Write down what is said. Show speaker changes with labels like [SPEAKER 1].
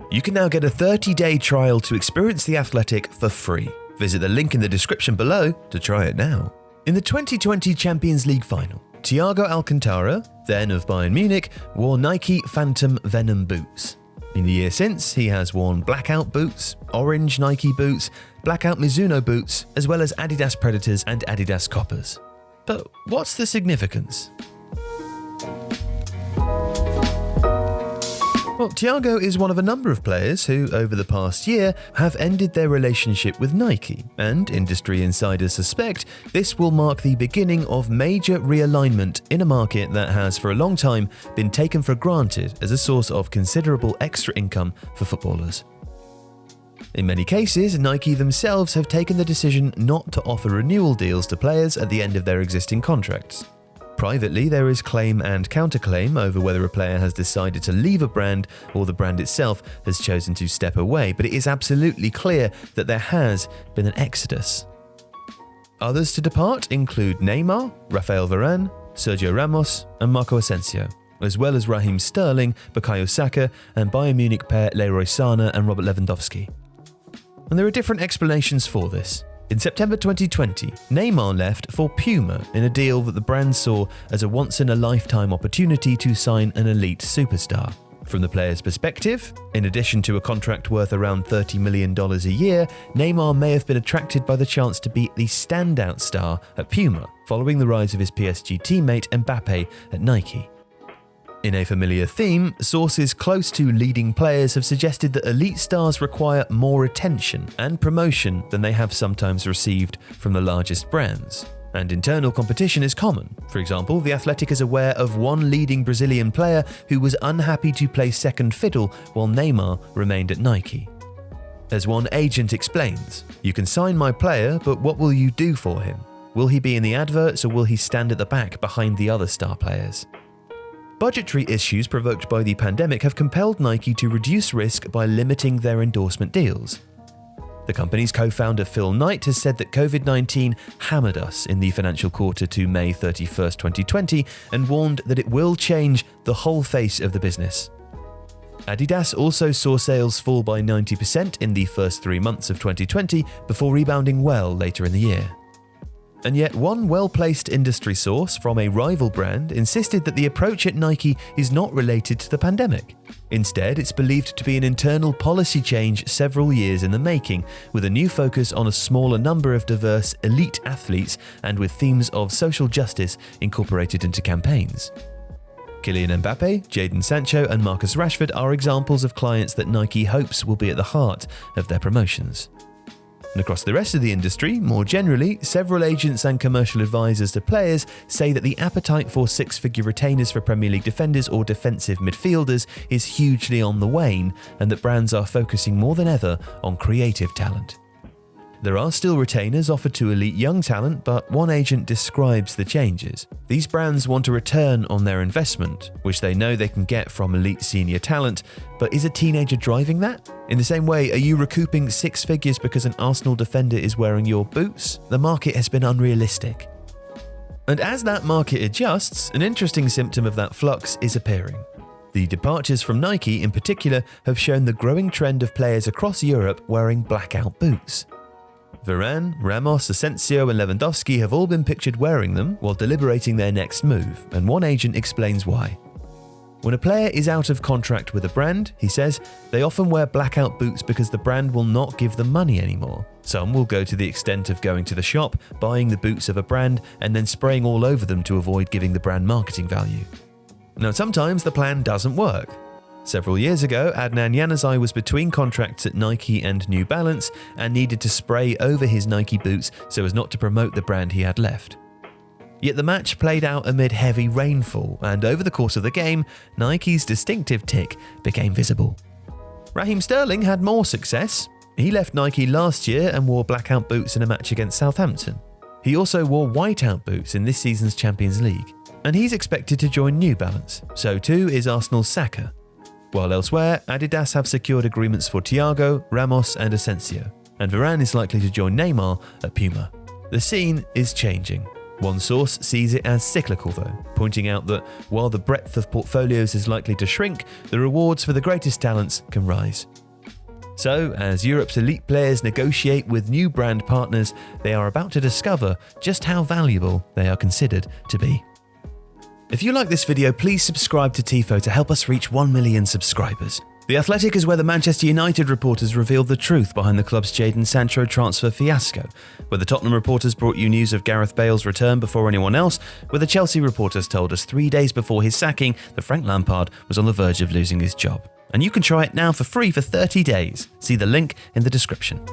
[SPEAKER 1] You can now get a 30-day trial to experience The Athletic for free. Visit the link in the description below to try it now. In the 2020 Champions League final, Thiago Alcantara, then of Bayern Munich, wore Nike Phantom Venom boots. In the year since, he has worn blackout boots, orange Nike boots, blackout Mizuno boots, as well as Adidas Predators and Adidas Coppers. But what's the significance? Well, Thiago is one of a number of players who, over the past year, have ended their relationship with Nike, and industry insiders suspect this will mark the beginning of major realignment in a market that has for a long time been taken for granted as a source of considerable extra income for footballers. In many cases, Nike themselves have taken the decision not to offer renewal deals to players at the end of their existing contracts. Privately, there is claim and counterclaim over whether a player has decided to leave a brand or the brand itself has chosen to step away, but it is absolutely clear that there has been an exodus. Others to depart include Neymar, Rafael Varane, Sergio Ramos, and Marco Asensio, as well as Raheem Sterling, Bukayo Saka, and Bayern Munich pair Leroy Sané and Robert Lewandowski. And there are different explanations for this. In September 2020, Neymar left for Puma in a deal that the brand saw as a once-in-a-lifetime opportunity to sign an elite superstar. From the player's perspective, in addition to a contract worth around $30 million a year, Neymar may have been attracted by the chance to be the standout star at Puma, following the rise of his PSG teammate Mbappe at Nike. In a familiar theme, sources close to leading players have suggested that elite stars require more attention and promotion than they have sometimes received from the largest brands. And internal competition is common. For example, The Athletic is aware of one leading Brazilian player who was unhappy to play second fiddle while Neymar remained at Nike. As one agent explains, "You can sign my player, but what will you do for him? Will he be in the adverts or will he stand at the back behind the other star players?" Budgetary issues provoked by the pandemic have compelled Nike to reduce risk by limiting their endorsement deals. The company's co-founder Phil Knight has said that COVID-19 hammered us in the financial quarter to May 31st, 2020, and warned that it will change the whole face of the business. Adidas also saw sales fall by 90% in the first 3 months of 2020 before rebounding well later in the year. And yet one well-placed industry source from a rival brand insisted that the approach at Nike is not related to the pandemic. Instead, it's believed to be an internal policy change several years in the making, with a new focus on a smaller number of diverse elite athletes and with themes of social justice incorporated into campaigns. Kylian Mbappe, Jadon Sancho and Marcus Rashford are examples of clients that Nike hopes will be at the heart of their promotions. And across the rest of the industry, more generally, several agents and commercial advisors to players say that the appetite for six-figure retainers for Premier League defenders or defensive midfielders is hugely on the wane, and that brands are focusing more than ever on creative talent. There are still retainers offered to elite young talent, but one agent describes the changes. These brands want a return on their investment, which they know they can get from elite senior talent, but is a teenager driving that? In the same way, are you recouping six figures because an Arsenal defender is wearing your boots? The market has been unrealistic. And as that market adjusts, an interesting symptom of that flux is appearing. The departures from Nike in particular have shown the growing trend of players across Europe wearing blackout boots. Varane, Ramos, Asensio and Lewandowski have all been pictured wearing them while deliberating their next move, and one agent explains why. When a player is out of contract with a brand, he says, they often wear blackout boots because the brand will not give them money anymore. Some will go to the extent of going to the shop, buying the boots of a brand, and then spraying all over them to avoid giving the brand marketing value. Now, sometimes the plan doesn't work. Several years ago, Adnan Januzaj was between contracts at Nike and New Balance and needed to spray over his Nike boots so as not to promote the brand he had left. Yet the match played out amid heavy rainfall, and over the course of the game, Nike's distinctive tick became visible. Raheem Sterling had more success. He left Nike last year and wore blackout boots in a match against Southampton. He also wore whiteout boots in this season's Champions League, and he's expected to join New Balance. So too is Arsenal's Saka. While elsewhere, Adidas have secured agreements for Thiago, Ramos and Asensio, and Varane is likely to join Neymar at Puma. The scene is changing. One source sees it as cyclical though, pointing out that while the breadth of portfolios is likely to shrink, the rewards for the greatest talents can rise. So, as Europe's elite players negotiate with new brand partners, they are about to discover just how valuable they are considered to be. If you like this video, please subscribe to Tifo to help us reach 1 million subscribers. The Athletic is where the Manchester United reporters revealed the truth behind the club's Jadon Sancho transfer fiasco, where the Tottenham reporters brought you news of Gareth Bale's return before anyone else, where the Chelsea reporters told us 3 days before his sacking that Frank Lampard was on the verge of losing his job. And you can try it now for free for 30 days. See the link in the description.